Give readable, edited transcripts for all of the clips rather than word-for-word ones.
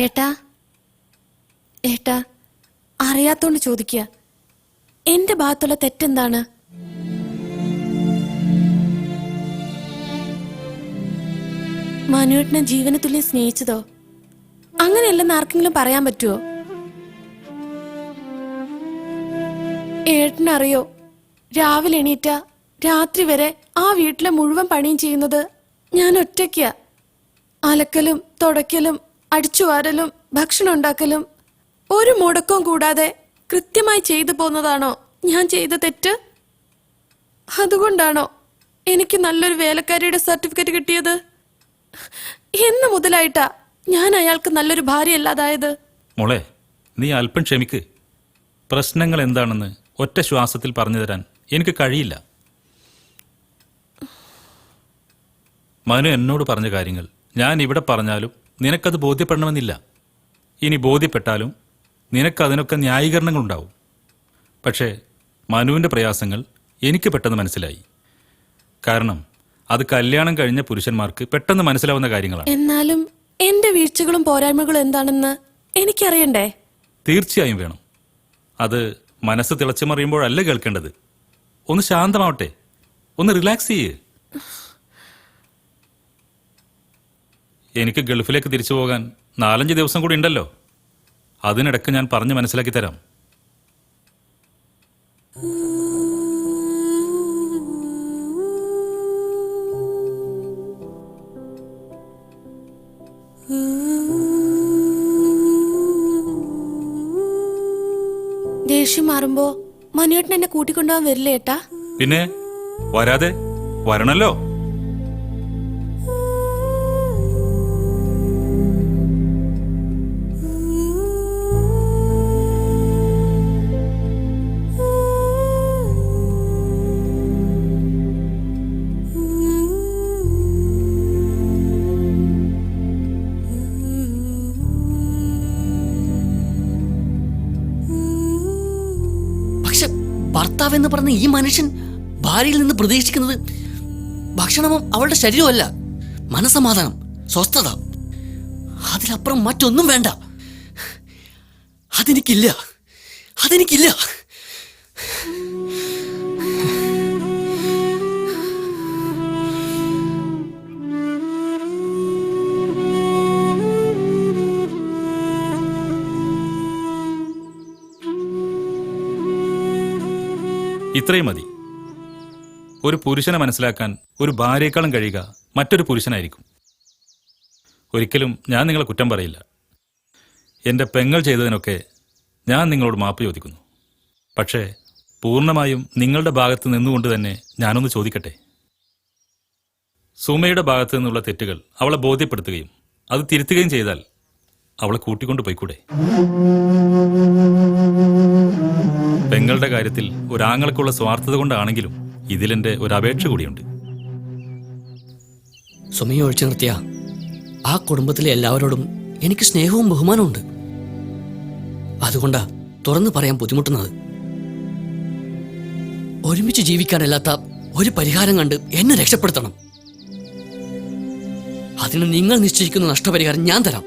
ഏട്ടാ ഏട്ടാ അറിയാത്തോണ്ട് ചോദിക്കുക, എന്റെ ഭാഗത്തുള്ള തെറ്റെന്താണ്? മനുവേട്ടനെ ജീവന തുല്യം സ്നേഹിച്ചതോ? അങ്ങനെയല്ലെന്ന് ആർക്കെങ്കിലും പറയാൻ പറ്റുമോ? ഏട്ടനറിയോ, രാവിലെ എണീറ്റ രാത്രി വരെ ആ വീട്ടിലെ മുഴുവൻ പണിയും ചെയ്യുന്നത് ഞാൻ ഒറ്റയ്ക്കാ. അലക്കലും തുടയ്ക്കലും അടിച്ചുവാരലും ഭക്ഷണം ഉണ്ടാക്കലും ഒരു മുടക്കവും കൂടാതെ കൃത്യമായി ചെയ്തു പോന്നതാണോ ഞാൻ ചെയ്ത തെറ്റ്? അതുകൊണ്ടാണോ എനിക്ക് നല്ലൊരു വേലക്കാരിയുടെ സർട്ടിഫിക്കറ്റ് കിട്ടിയത്? എന്ന് മുതലായിട്ടാ ഞാൻ അയാൾക്ക് നല്ലൊരു ഭാര്യ അല്ലാതായത്? മോളെ, നീ അല്പം ക്ഷമിക്ക്. പ്രശ്നങ്ങൾ എന്താണെന്ന് ഒറ്റ ശ്വാസത്തിൽ പറഞ്ഞു തരാൻ എനിക്ക് കഴിയില്ല. മനു എന്നോട് പറഞ്ഞ കാര്യങ്ങൾ ഞാൻ ഇവിടെ പറഞ്ഞാലും നിനക്കത് ബോധ്യപ്പെടണമെന്നില്ല. ഇനി ബോധ്യപ്പെട്ടാലും നിനക്കതിനൊക്കെ ന്യായീകരണങ്ങളുണ്ടാവും. പക്ഷേ മനുവിൻ്റെ പ്രയാസങ്ങൾ എനിക്ക് പെട്ടെന്ന് മനസ്സിലായി. കാരണം അത് കല്യാണം കഴിഞ്ഞ പുരുഷന്മാർക്ക് പെട്ടെന്ന് മനസ്സിലാവുന്ന കാര്യങ്ങളാണ്. എന്നാലും എന്റെ വീഴ്ചകളും പോരായ്മകളും എന്താണെന്ന് എനിക്കറിയണ്ടേ? തീർച്ചയായും വേണം. അത് മനസ്സ് തിളച്ചു മറിയുമ്പോഴല്ല കേൾക്കേണ്ടത്. ഒന്ന് ശാന്തമാവട്ടെ, ഒന്ന് റിലാക്സ് ചെയ്യ്. എനിക്ക് ഗൾഫിലേക്ക് തിരിച്ചു പോകാൻ 4-5 ദിവസം കൂടി ഉണ്ടല്ലോ. അതിനിടയ്ക്ക് ഞാൻ പറഞ്ഞ് മനസ്സിലാക്കി തരാം. ദേഷ്യം മാറുമ്പോ മനുവേട്ടൻ എന്നെ കൂട്ടിക്കൊണ്ടുപോകാൻ വരില്ലേ ഏട്ടാ? പിന്നെ വരാതെ, വരണല്ലോ. ഭർത്താവെന്ന് പറഞ്ഞ ഈ മനുഷ്യൻ ഭാര്യയിൽ നിന്ന് പ്രതീക്ഷിക്കുന്നത് ഭക്ഷണമോ അവളുടെ ശരീരമല്ല, മനസമാധാനം, സ്വസ്ഥത. അതിലപ്പുറം മറ്റൊന്നും വേണ്ട. അതെനിക്കില്ല, അതെനിക്കില്ല. ഇത്രയും മതി. ഒരു പുരുഷനെ മനസ്സിലാക്കാൻ ഒരു ഭാര്യയെക്കാളും കഴിയുക മറ്റൊരു പുരുഷനായിരിക്കും. ഒരിക്കലും ഞാൻ നിങ്ങളെ കുറ്റം പറയില്ല. എൻ്റെ പെങ്ങൾ ചെയ്തതിനൊക്കെ ഞാൻ നിങ്ങളോട് മാപ്പ് ചോദിക്കുന്നു. പക്ഷേ പൂർണ്ണമായും നിങ്ങളുടെ ഭാഗത്ത് നിന്നുകൊണ്ട് തന്നെ ഞാനൊന്ന് ചോദിക്കട്ടെ. സുമയുടെ ഭാഗത്തു നിന്നുള്ള തെറ്റുകൾ അവളെ ബോധ്യപ്പെടുത്തുകയും അത് തിരുത്തുകയും ചെയ്താൽ അവളെ കൂട്ടിക്കൊണ്ട് പോയിക്കൂടെ? പെങ്ങളുടെ കാര്യത്തിൽ ഒരാങ്ങൾക്കുള്ള സ്വാർത്ഥത കൊണ്ടാണെങ്കിലും ഇതിലെന്റെ ഒരു അപേക്ഷ കൂടിയുണ്ട്. സുമയെ ഒഴിച്ചു നിർത്തിയ ആ കുടുംബത്തിലെ എല്ലാവരോടും എനിക്ക് സ്നേഹവും ബഹുമാനവും ഉണ്ട്. അതുകൊണ്ടാ തുറന്നു പറയാൻ ബുദ്ധിമുട്ടുന്നത്. ഒരുമിച്ച് ജീവിക്കാനല്ലാത്ത ഒരു പരിഹാരം കണ്ട് എന്നെ രക്ഷപ്പെടുത്തണം. അതിന് നിങ്ങൾ നിശ്ചയിക്കുന്ന നഷ്ടപരിഹാരം ഞാൻ തരാം.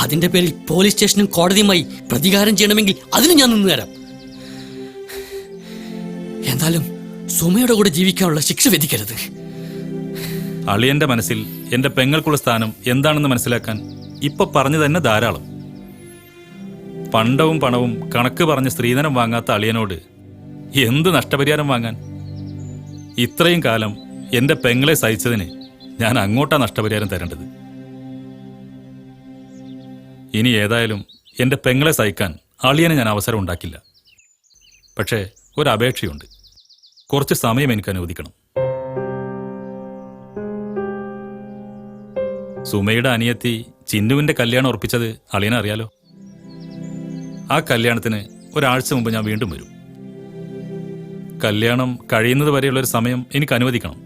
അതിന്റെ പേരിൽ പോലീസ് സ്റ്റേഷനും കോടതിയുമായി പ്രതികാരം ചെയ്യണമെങ്കിൽ അതിന് ഞാൻ നിന്ന് തരാം. എന്നാലും സുമയുടെ കൂടെ ജീവിക്കാനുള്ള ശിക്ഷ വിധിക്കരുത്. അളിയന്റെ മനസ്സിൽ എന്റെ പെങ്ങൾക്കുള്ള സ്ഥാനം എന്താണെന്ന് മനസ്സിലാക്കാൻ ഇപ്പൊ പറഞ്ഞു തന്നെ ധാരാളം. പണ്ടവും പണവും കണക്ക് പറഞ്ഞ് സ്ത്രീധനം വാങ്ങാത്ത അളിയനോട് എന്ത് നഷ്ടപരിഹാരം വാങ്ങാൻ? ഇത്രയും കാലം എന്റെ പെങ്ങളെ സഹിച്ചതിന് ഞാൻ അങ്ങോട്ടാ നഷ്ടപരിഹാരം തരേണ്ടത്. ഇനി ഏതായാലും എന്റെ പെങ്ങളെ സഹിക്കാൻ അളിയന് ഞാൻ അവസരം ഉണ്ടാക്കില്ല. പക്ഷേ ഒരപേക്ഷയുണ്ട്. കുറച്ച് സമയം എനിക്ക് അനുവദിക്കണം. സുമയുടെ അനിയത്തി ചിന്നുവിന്റെ കല്യാണം ഉറപ്പിച്ചത് അളിയനെ അറിയാലോ. ആ കല്യാണത്തിന് ഒരാഴ്ച മുമ്പ് ഞാൻ വീണ്ടും വരും. കല്യാണം കഴിയുന്നത് വരെയുള്ളൊരു സമയം എനിക്ക് അനുവദിക്കണം.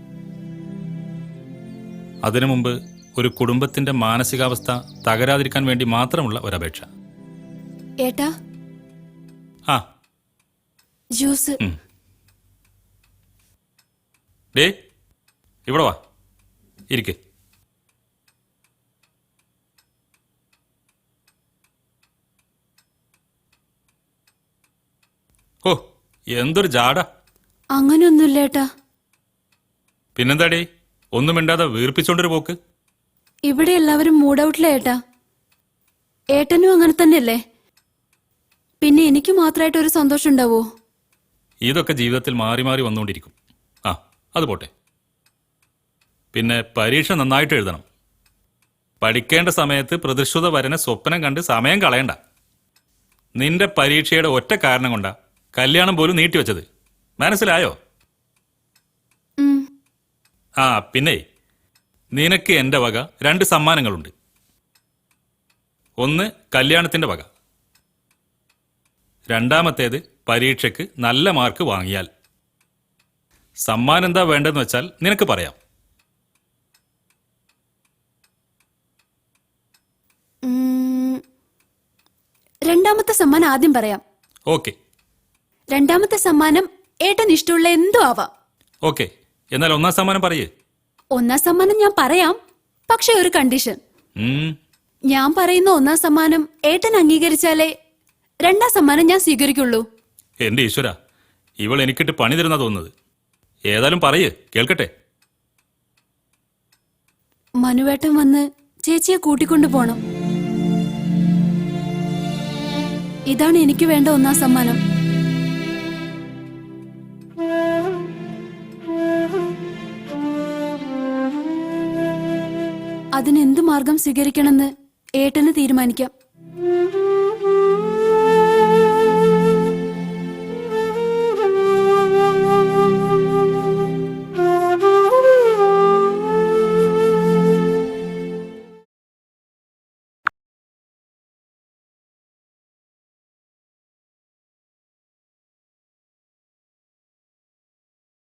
അതിനു മുമ്പ് ഒരു കുടുംബത്തിന്റെ മാനസികാവസ്ഥ തകരാതിരിക്കാൻ വേണ്ടി മാത്രമുള്ള ഒരപേക്ഷ. ഏട്ടാ, ആ ജ്യൂസ്. ഡേ, ഇവിടെ വാ, ഇരിക്കെ. ഓ എന്തൊരു ജാട. അങ്ങനെയൊന്നുമില്ല ഏട്ടാ. പിന്നെന്താടേ ഒന്നും മിണ്ടാതെ വീർപ്പിച്ചോണ്ടൊരു പോക്ക്. ഇവിടെ എല്ലാവരും മൂഡ് ഔട്ടില്ല ഏട്ടാ. ഏട്ടനും അങ്ങനെ തന്നെയല്ലേ? പിന്നെ എനിക്ക് മാത്രമായിട്ട് ഒരു സന്തോഷം ഉണ്ടാവോ? ഇതൊക്കെ ജീവിതത്തിൽ മാറി മാറി വന്നുകൊണ്ടിരിക്കും. ആ അത് പോട്ടെ. പിന്നെ പരീക്ഷ നന്നായിട്ട് എഴുതണം. പഠിക്കേണ്ട സമയത്ത് പ്രതിശ്രുത വരനെ സ്വപ്നം കണ്ട് സമയം കളയണ്ട. നിന്റെ പരീക്ഷയുടെ ഒറ്റ കാരണം കൊണ്ടാ കല്യാണം പോലും നീട്ടിവെച്ചത്. മനസ്സിലായോ? ആ പിന്നെ നിനക്ക് എൻ്റെ വക 2 സമ്മാനങ്ങളുണ്ട്. ഒന്ന് കല്യാണത്തിൻ്റെ വക, രണ്ടാമത്തേത് പരീക്ഷയ്ക്ക് നല്ല മാർക്ക് വാങ്ങിയാൽ. സമ്മാനം എന്താ വേണ്ടെന്ന് വെച്ചാൽ നിനക്ക് പറയാം. രണ്ടാമത്തെ സമ്മാനം ആദ്യം പറയാം. ഓക്കെ. രണ്ടാമത്തെ സമ്മാനം ഏട്ടൻ ഇഷ്ടമുള്ള എന്തോ ആവാം. ഓക്കെ, എന്നാൽ ഒന്നാം സമ്മാനം പറയേ. ഒന്നാം സമ്മാനം ഞാൻ പറയാം, പക്ഷെ ഒരു കണ്ടീഷൻ. ഉം, ഞാൻ പറയുന്ന ഒന്നാം സമ്മാനം ഏട്ടൻ അംഗീകരിച്ചാലേ രണ്ടാം സമ്മാനം ഞാൻ സ്വീകരിക്കുള്ളൂ. എന്റെ ഈശ്വര, ഇവൾ എനിക്കിട്ട് പണി തരുന്ന തോന്നുന്നത്. ഏതായാലും പറയേ, കേൾക്കട്ടെ. മനുവേട്ടൻ വന്ന് ചേച്ചിയെ കൂട്ടിക്കൊണ്ടു പോണം. ഇതാണ് എനിക്ക് വേണ്ട ഒന്നാം സമ്മാനം. അതിനെന്ത് മാർഗം സ്വീകരിക്കണമെന്ന് ഏട്ടന് തീരുമാനിക്കാം.